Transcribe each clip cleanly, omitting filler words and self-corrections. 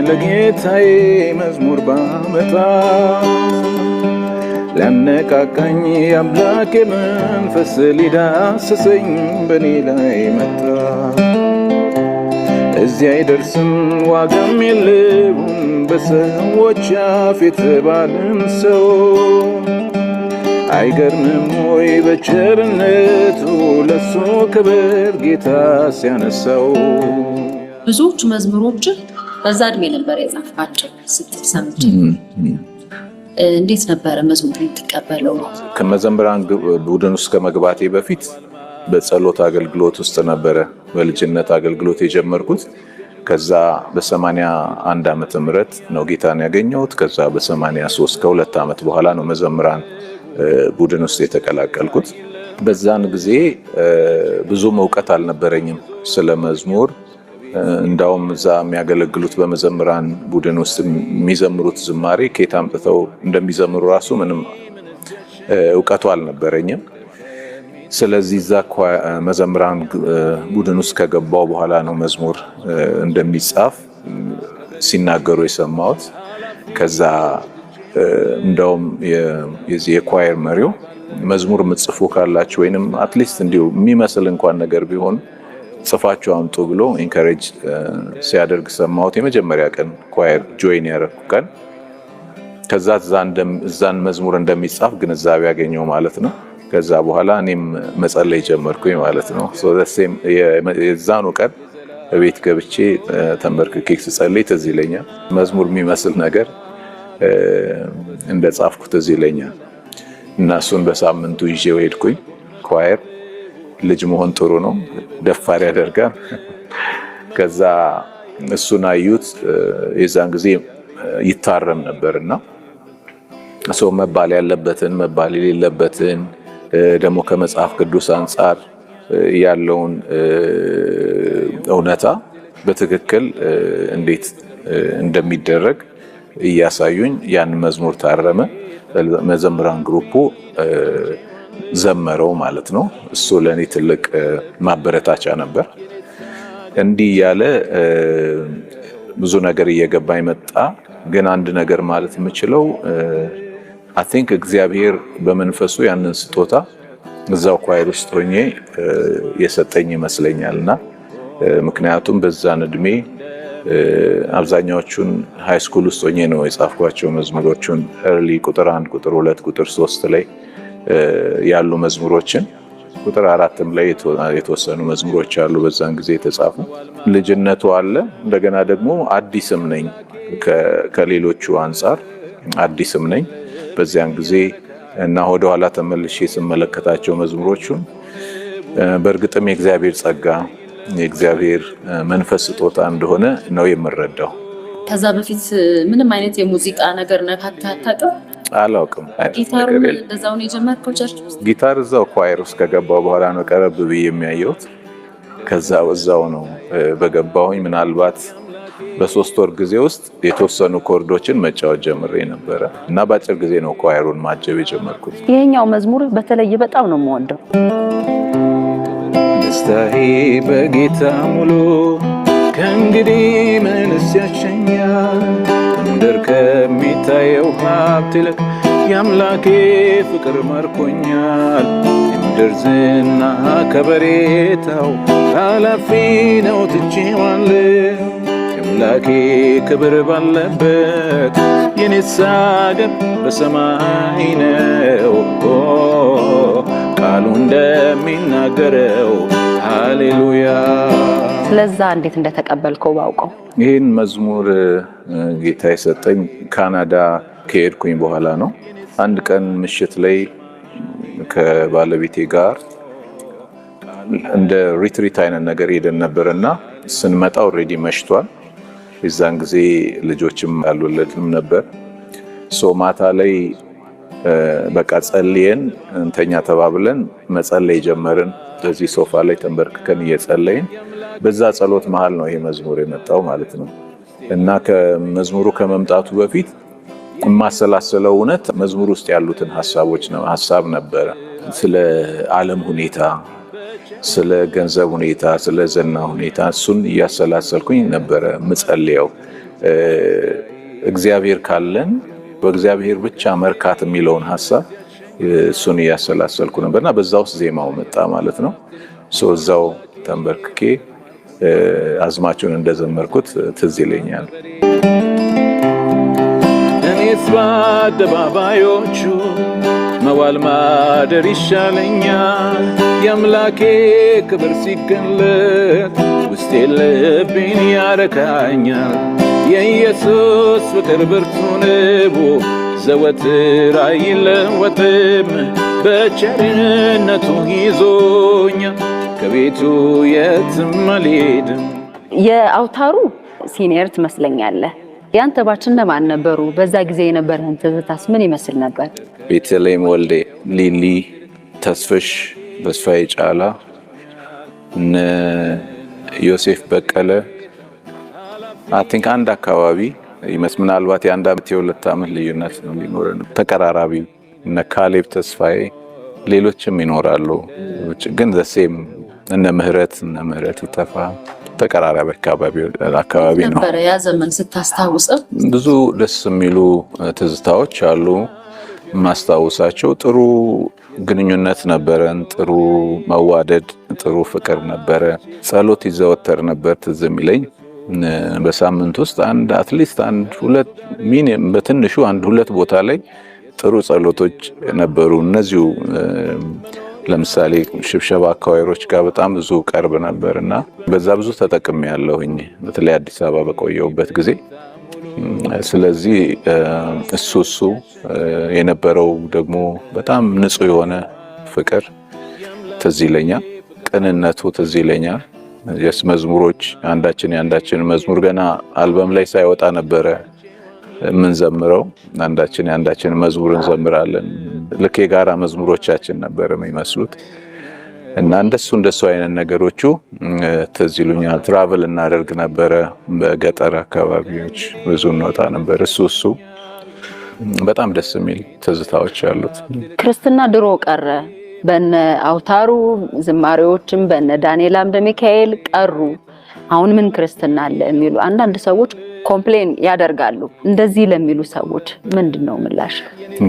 ለጌታዬ መዝሙር ባመጣ ሊያነቃቃኝ የአምላኬ መንፈስ ሊዳስሰኝ በኔ ላይ መጣ። እዚህ አይደርስም ዋጋም የለውም በሰዎች አፍ የተባለን ሰው አይገርምም ወይ በቸርነቱ ለሱ ክብር ጌታ ሲያነሳው። ብዙዎቹ መዝሙሮች በዛ እድሜ ነበር የጻፍካቸው ስትል ሰምቼ እንዴት ነበረ መዝሙር የምትቀበለው? ከመዘምራን ቡድን ውስጥ ከመግባቴ በፊት በጸሎት አገልግሎት ውስጥ ነበረ በልጅነት አገልግሎት የጀመርኩት። ከዛ በ81 ዓመተ ምህረት ነው ጌታን ያገኘሁት። ከዛ በ83 ከ2 ዓመት በኋላ ነው መዘምራን ቡድን ውስጥ የተቀላቀልኩት። በዛን ጊዜ ብዙም እውቀት አልነበረኝም ስለ መዝሙር። እንዳውም እዛ የሚያገለግሉት በመዘምራን ቡድን ውስጥ የሚዘምሩት ዝማሬ ከየት አምጥተው እንደሚዘምሩ ራሱ ምንም እውቀቱ አልነበረኝም። ስለዚህ እዛ መዘምራን ቡድን ውስጥ ከገባው በኋላ ነው መዝሙር እንደሚጻፍ ሲናገሩ የሰማሁት። ከዛ እንደውም የዚህ የኳየር መሪው መዝሙር ምጽፉ ካላችሁ ወይንም አትሊስት እንዲሁ የሚመስል እንኳን ነገር ቢሆን ጽፋችሁ አምጡ ብሎ ኢንካሬጅ ሲያደርግ ሰማሁት። የመጀመሪያ ቀን ኳየር ጆይን ያደረኩ ቀን ከዛ እዛን መዝሙር እንደሚጻፍ ግንዛቤ ያገኘው ማለት ነው። ከዛ በኋላ እኔም መጸለይ ጀመርኩኝ ማለት ነው። የዛኑ ቀን በቤት ገብቼ ተንበርክኬ ስጸልይ ትዝ ይለኛል። መዝሙር የሚመስል ነገር እንደጻፍኩ ትዝ ይለኛል እና እሱን በሳምንቱ ይዤው ሄድኩኝ። ኳየር ልጅ መሆን ጥሩ ነው፣ ደፋር ያደርጋል። ከዛ እሱን አዩት። የዛን ጊዜ ይታረም ነበርና ሰው መባል ያለበትን መባል የሌለበትን ደግሞ ከመጽሐፍ ቅዱስ አንጻር ያለውን እውነታ በትክክል እንዴት እንደሚደረግ እያሳዩኝ ያን መዝሙር ታረመ። መዘምራን ግሩፑ ዘመረው ማለት ነው። እሱ ለኔ ትልቅ ማበረታቻ ነበር። እንዲህ ያለ ብዙ ነገር እየገባኝ መጣ። ግን አንድ ነገር ማለት የምችለው አይ ቲንክ እግዚአብሔር በመንፈሱ ያንን ስጦታ እዛው ኳየር ውስጥ ሆኜ የሰጠኝ ይመስለኛልና ምክንያቱም በዛን እድሜ አብዛኛዎቹን ሃይ ስኩል ውስጥ ሆኜ ነው የጻፍኳቸው መዝሙሮቹን early ቁጥር 1 ቁጥር 2 ቁጥር 3 ላይ ያሉ መዝሙሮችን ቁጥር 4ም ላይ የተወሰኑ መዝሙሮች አሉ በዛን ጊዜ የተጻፉ። ልጅነቱ አለ። እንደገና ደግሞ አዲስም ነኝ ከሌሎቹ አንጻር አዲስም ነኝ በዚያን ጊዜ እና ወደ ኋላ ተመልሼ ስመለከታቸው መዝሙሮቹን በእርግጥም የእግዚአብሔር ጸጋ የእግዚአብሔር መንፈስ ስጦታ እንደሆነ ነው የምረዳው። ከዛ በፊት ምንም አይነት የሙዚቃ ነገር ነካክተህ አታውቅም? አላውቅም። ጊታር እንደዛው ነው የጀመርከው ቸርች ውስጥ? ጊታር እዛው ኳየር ውስጥ ከገባው በኋላ ነው ቀረብ ብዬ የሚያየሁት። ከዛ እዛው ነው በገባሁኝ ምናልባት በ3 ወር ጊዜ ውስጥ የተወሰኑ ኮርዶችን መጫወት ጀምሬ ነበረ እና በአጭር ጊዜ ነው ኳየሩን ማጀብ የጀመርኩት። ይሄኛው መዝሙር በተለይ በጣም ነው የምወደው። ደስታዬ በጌታ ሙሉ ከእንግዲህ ምንስ ያሸኛል? ምድር ከሚታየው ሀብት ይልቅ የአምላኬ ፍቅር ማርኮኛል። የምድር ዝና ከበሬታው ኃላፊ ነው ትቼዋለሁ። የአምላኬ ክብር ባለበት የኔስ አገር በሰማይ ነው። ቃሉ እንደሚናገረው ሃሌሉያ። ስለዛ እንዴት እንደተቀበልከው ባውቀው። ይህን መዝሙር ጌታ የሰጠኝ ካናዳ ከሄድኩኝ በኋላ ነው። አንድ ቀን ምሽት ላይ ከባለቤቴ ጋር እንደ ሪትሪት አይነት ነገር ሄደን ነበርና ስንመጣ ኦልሬዲ መሽቷል። የዛን ጊዜ ልጆችም አልወለድንም ነበር። ማታ ላይ በቃ ጸልየን እንተኛ ተባብለን መጸለይ ጀመርን። በዚህ ሶፋ ላይ ተንበርክከን እየጸለይን በዛ ጸሎት መሃል ነው ይሄ መዝሙር የመጣው ማለት ነው። እና ከመዝሙሩ ከመምጣቱ በፊት የማሰላሰለው እውነት መዝሙር ውስጥ ያሉትን ሀሳብ ነበረ። ስለ ዓለም ሁኔታ፣ ስለ ገንዘብ ሁኔታ፣ ስለ ዝና ሁኔታ እሱን እያሰላሰልኩኝ ነበረ ምጸልየው። እግዚአብሔር ካለን በእግዚአብሔር ብቻ መርካት የሚለውን ሐሳብ እሱን ያሰላሰልኩ ነበርና በዛ ውስጥ ዜማው መጣ ማለት ነው። እዛው ተንበርክኬ አዝማቹን እንደዘመርኩት ትዝ ይለኛል። እኔስ በአደባባዮቹ መዋል ማደር ይሻለኛል፣ የአምላኬ ክብር ሲገለጥ ውስጤ ልቤን ያረካኛል። የኢየሱስ ፍቅር ብርቱ ነው ዘወትር አይለወጥም፣ በቸርነቱ ይዞኛል ከቤቱ የትም አልሄድም። የአውታሩ ሲኒየር ትመስለኛለህ። ያንተ ባችን ለማን ነበሩ? በዛ ጊዜ የነበረን ትዝታስ ምን ይመስል ነበር? ቤተልሔም ወልዴ፣ ሊሊ ተስፍሽ፣ ተስፋዬ ጫላ፣ እነ ዮሴፍ በቀለ አንድ አካባቢ ምናልባት የአንድ ዓመት የሁለት ዓመት ልዩነት ነው ሊኖረን ተቀራራቢ እነ ካሌብ ተስፋዬ ሌሎችም ይኖራሉ። ግን ዘሴም እነ ምህረት ይተፋ ተቀራራቢ አካባቢ ነው ነበር። ያ ዘመን ስታስታውሰው ብዙ ደስ የሚሉ ትዝታዎች አሉ። ማስታወሳቸው ጥሩ ግንኙነት ነበረን፣ ጥሩ መዋደድ፣ ጥሩ ፍቅር ነበረ። ጸሎት ይዘወተር ነበር ትዝ የሚለኝ በሳምንት ውስጥ አትሊስት ሁለት በትንሹ ሁለት ቦታ ላይ ጥሩ ጸሎቶች ነበሩ። እነዚሁ ለምሳሌ ሽብሸባ አካባቢዎች ጋር በጣም ብዙ ቀርብ ነበርና በዛ ብዙ ተጠቅሜ ያለሁኝ በተለይ አዲስ አበባ በቆየሁበት ጊዜ። ስለዚህ እሱ የነበረው ደግሞ በጣም ንጹህ የሆነ ፍቅር ትዝ ይለኛል። ቅንነቱ ትዝ ይለኛል። መዝሙሮች አንዳችን መዝሙር ገና አልበም ላይ ሳይወጣ ነበረ የምንዘምረው። አንዳችን መዝሙር እንዘምራለን። ልክ የጋራ መዝሙሮቻችን ነበር የሚመስሉት እና እንደሱ አይነት ነገሮቹ ትዝ ይሉኛል። ትራቨል እናደርግ ነበረ በገጠር አካባቢዎች ብዙ እንወጣ ነበር። እሱ በጣም ደስ የሚል ትዝታዎች አሉት። ክርስትና ድሮ ቀረ። በነ አውታሩ ዝማሬዎችም በነ ዳንኤል አምደ ሚካኤል ቀሩ። አሁን ምን ክርስትና አለ የሚሉ አንዳንድ ሰዎች ኮምፕሌን ያደርጋሉ። እንደዚህ ለሚሉ ሰዎች ምንድነው ምላሽ?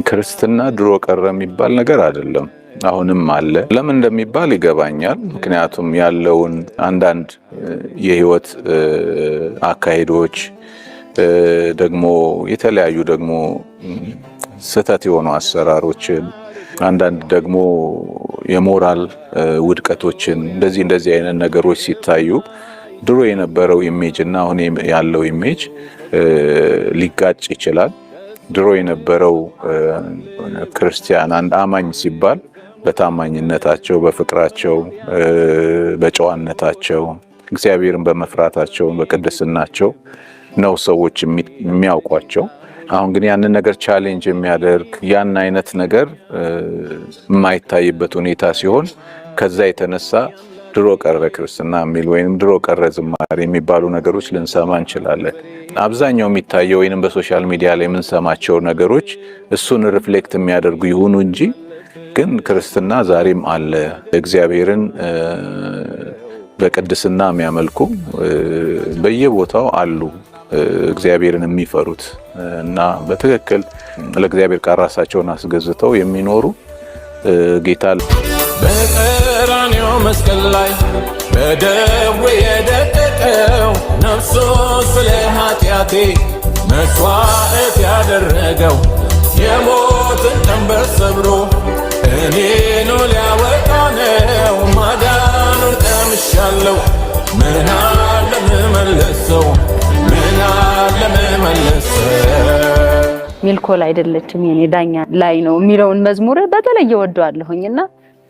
ክርስትና ድሮ ቀረ የሚባል ነገር አይደለም፣ አሁንም አለ። ለምን እንደሚባል ይገባኛል። ምክንያቱም ያለውን አንዳንድ የህይወት አካሄዶች ደግሞ የተለያዩ ደግሞ ስህተት የሆኑ አሰራሮችን አንዳንድ ደግሞ የሞራል ውድቀቶችን እንደዚህ አይነት ነገሮች ሲታዩ ድሮ የነበረው ኢሜጅ እና አሁን ያለው ኢሜጅ ሊጋጭ ይችላል። ድሮ የነበረው ክርስቲያን አንድ አማኝ ሲባል በታማኝነታቸው፣ በፍቅራቸው፣ በጨዋነታቸው፣ እግዚአብሔርን በመፍራታቸው፣ በቅድስናቸው ነው ሰዎች የሚያውቋቸው። አሁን ግን ያንን ነገር ቻሌንጅ የሚያደርግ ያን አይነት ነገር የማይታይበት ሁኔታ ሲሆን ከዛ የተነሳ ድሮ ቀረ ክርስትና የሚል ወይንም ድሮ ቀረ ዝማሬ የሚባሉ ነገሮች ልንሰማ እንችላለን። አብዛኛው የሚታየው ወይንም በሶሻል ሚዲያ ላይ የምንሰማቸው ነገሮች እሱን ሪፍሌክት የሚያደርጉ ይሁኑ እንጂ ግን ክርስትና ዛሬም አለ። እግዚአብሔርን በቅድስና የሚያመልኩ በየቦታው አሉ። እግዚአብሔርን የሚፈሩት እና በትክክል ለእግዚአብሔር ቃል ራሳቸውን አስገዝተው የሚኖሩ ጌታ በቀራንዮ መስቀል ላይ በደዌ የደቀቀው ነፍሱ ስለ ኃጢአቴ መስዋዕት ያደረገው የሞትን ቀንበር ሰብሮ እኔኑ ሊያወጣ ነው። ማዳኑን ቀምሻለሁ። ምን አለ ምመለሰው ሚልኮል አይደለችም የኔ ዳኛ ላይ ነው የሚለውን መዝሙር በተለየ ወደዋለሁኝና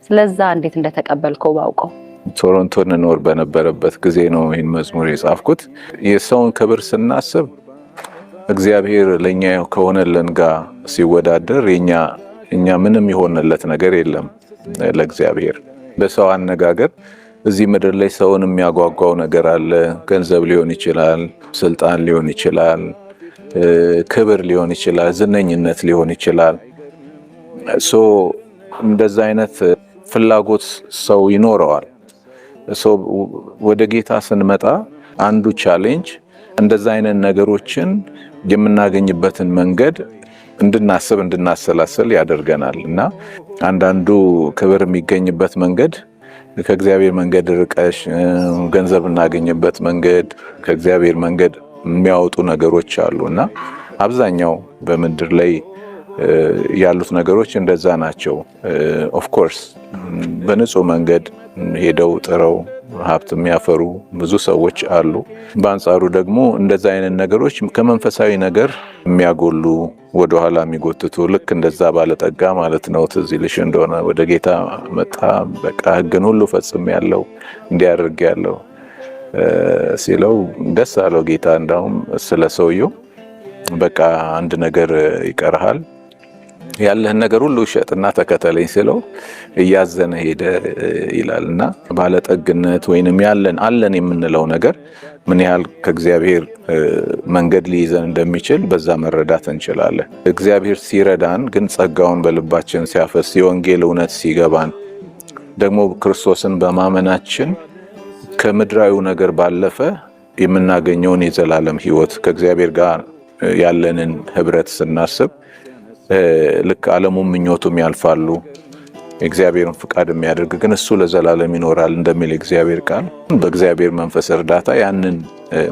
ስለዛ እንዴት እንደተቀበልከው ባውቀው። ቶሮንቶ እንኖር በነበረበት ጊዜ ነው ይህን መዝሙር የጻፍኩት። የሰውን ክብር ስናስብ እግዚአብሔር ለኛ ከሆነልን ጋር ሲወዳደር እኛ ምንም የሆነለት ነገር የለም ለእግዚአብሔር። በሰው አነጋገር እዚህ ምድር ላይ ሰውን የሚያጓጓው ነገር አለ። ገንዘብ ሊሆን ይችላል፣ ስልጣን ሊሆን ይችላል፣ ክብር ሊሆን ይችላል፣ ዝነኝነት ሊሆን ይችላል። እንደዛ አይነት ፍላጎት ሰው ይኖረዋል። ወደ ጌታ ስንመጣ አንዱ ቻሌንጅ እንደዛ አይነት ነገሮችን የምናገኝበትን መንገድ እንድናስብ እንድናሰላስል ያደርገናል። እና አንዳንዱ ክብር የሚገኝበት መንገድ ከእግዚአብሔር መንገድ ርቀሽ ገንዘብ እናገኝበት መንገድ ከእግዚአብሔር መንገድ የሚያወጡ ነገሮች አሉና አብዛኛው በምድር ላይ ያሉት ነገሮች እንደዛ ናቸው። ኦፍ ኮርስ በንጹህ መንገድ ሄደው ጥረው ሀብት የሚያፈሩ ብዙ ሰዎች አሉ። በአንጻሩ ደግሞ እንደዛ አይነት ነገሮች ከመንፈሳዊ ነገር የሚያጎሉ ወደኋላ የሚጎትቱ ልክ እንደዛ ባለጠጋ ማለት ነው። ትዝ ይልሽ እንደሆነ ወደ ጌታ መጣ፣ በቃ ሕግን ሁሉ ፈጽሜያለሁ እንዲያደርጋለሁ ሲለው ደስ አለው ጌታ። እንዳውም ስለ ሰውየው በቃ አንድ ነገር ይቀርሃል፣ ያለህን ነገር ሁሉ ሸጥና ተከተለኝ ሲለው እያዘነ ሄደ ይላልና ባለጠግነት ወይንም አለን የምንለው ነገር ምን ያህል ከእግዚአብሔር መንገድ ሊይዘን እንደሚችል በዛ መረዳት እንችላለን። እግዚአብሔር ሲረዳን ግን ጸጋውን በልባችን ሲያፈስ የወንጌል እውነት ሲገባን ደግሞ ክርስቶስን በማመናችን ከምድራዊው ነገር ባለፈ የምናገኘውን የዘላለም ሕይወት ከእግዚአብሔር ጋር ያለንን ህብረት ስናስብ ልክ ዓለሙም ምኞቱም ያልፋሉ እግዚአብሔርን ፍቃድ የሚያደርግ ግን እሱ ለዘላለም ይኖራል እንደሚል እግዚአብሔር ቃል በእግዚአብሔር መንፈስ እርዳታ ያንን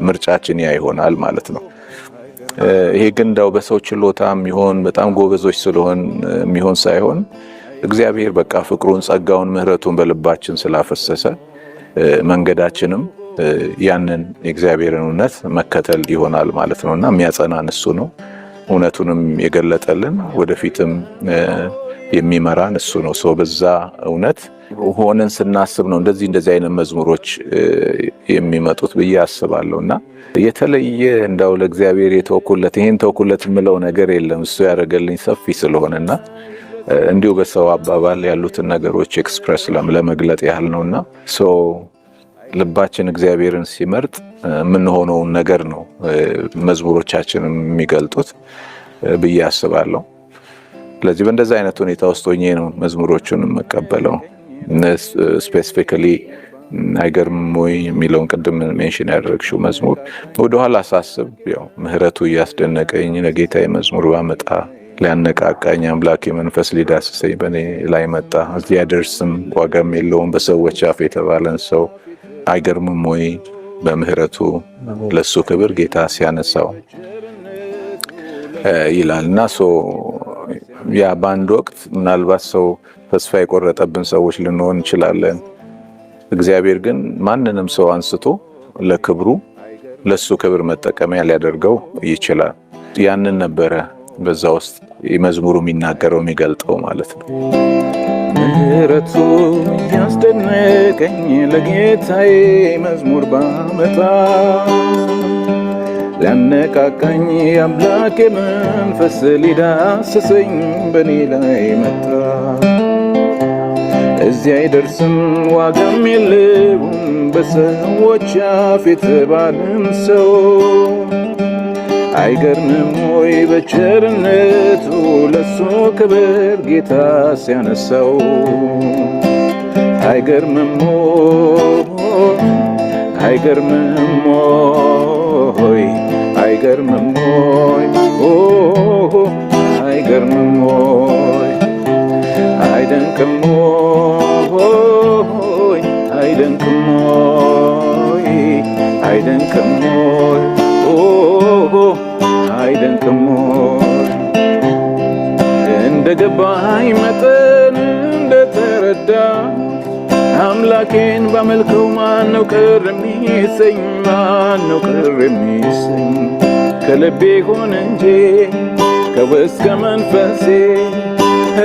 ምርጫችን ይሆናል ማለት ነው። ይሄ ግን እንዳው በሰው ችሎታም ይሆን በጣም ጎበዞች ስለሆን የሚሆን ሳይሆን እግዚአብሔር በቃ ፍቅሩን ጸጋውን ምህረቱን በልባችን ስላፈሰሰ መንገዳችንም ያንን የእግዚአብሔርን እውነት መከተል ይሆናል ማለት ነውና የሚያጸናን እሱ ነው። እውነቱንም የገለጠልን ወደፊትም የሚመራን እሱ ነው። ሰው በዛ እውነት ሆነን ስናስብ ነው እንደዚህ አይነት መዝሙሮች የሚመጡት ብዬ አስባለሁና የተለየ እንዳው ለእግዚአብሔር የተወኩለት ይሄን ተወኩለት የምለው ነገር የለም። እሱ ያደረገልኝ ሰፊ ስለሆነና እንዲሁ በሰው አባባል ያሉትን ነገሮች ኤክስፕረስ ለመግለጥ ያህል ነውና ሰው ልባችን እግዚአብሔርን ሲመርጥ የምንሆነውን ነገር ነው መዝሙሮቻችን የሚገልጡት ብዬ አስባለሁ። ስለዚህ በእንደዛ አይነት ሁኔታ ውስጥ ሆኜ ነው መዝሙሮቹን የምቀበለው። ስፔሲፊካሊ አይገርምም ወይ የሚለውን ቅድም ሜንሽን ያደረግሽው መዝሙር ወደኋላ ሳስብ ያው ምህረቱ እያስደነቀኝ ለጌታዬ መዝሙር ባመጣ ሊያነቃቃኝ አምላኬ መንፈስ ሊዳስሰኝ በእኔ ላይ መጣ። እዚህ ያደርስም ዋጋም የለውም በሰዎች አፍ የተባለን ሰው አይገርምም ወይ በምህረቱ ለሱ ክብር ጌታ ሲያነሳው ይላልና ያ በአንድ ወቅት ምናልባት ሰው ተስፋ የቆረጠብን ሰዎች ልንሆን እንችላለን። እግዚአብሔር ግን ማንንም ሰው አንስቶ ለክብሩ ለሱ ክብር መጠቀሚያ ሊያደርገው ይችላል። ያንን ነበረ በዛ ውስጥ መዝሙሩ የሚናገረው የሚገልጠው ማለት ነው። ምህረቱ ያስደነቀኝ ለጌታዬ መዝሙር ባመጣ ሊያነቃቃኝ አምላኬ መንፈስ ሊዳስሰኝ በኔ ላይ መጣ። እዚያ አይደርስም ዋጋም የለውም በሰዎች አፍ የተባለን ሰው አይገርምም ወይ በቸርነቱ ለሱ ክብር ጌታ ሲያነሳው አይገርምም ወይ አይገርምም ወይ አይገርምም ወይ አይደንቅም ወይ አይደንቅም ወይ አይደንቅም ወይ አይደንቅም ወይ እንደገባኝ መጠን እንደተረዳ አምላኬን ባመልከው ማነው ቅር የሚሰኝ? ማነው ቅር የሚሰኝ? ከልቤ ሆነ እንጂ ከውስጥ ከመንፈሴ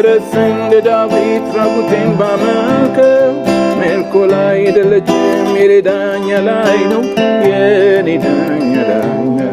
ረስ እንደ ዳዊት ራቁቴን ባመልከው ሜልኮል አይደለችም የኔ ዳኛ ላይ ነው የኔ ዳኛ ላይ ነው።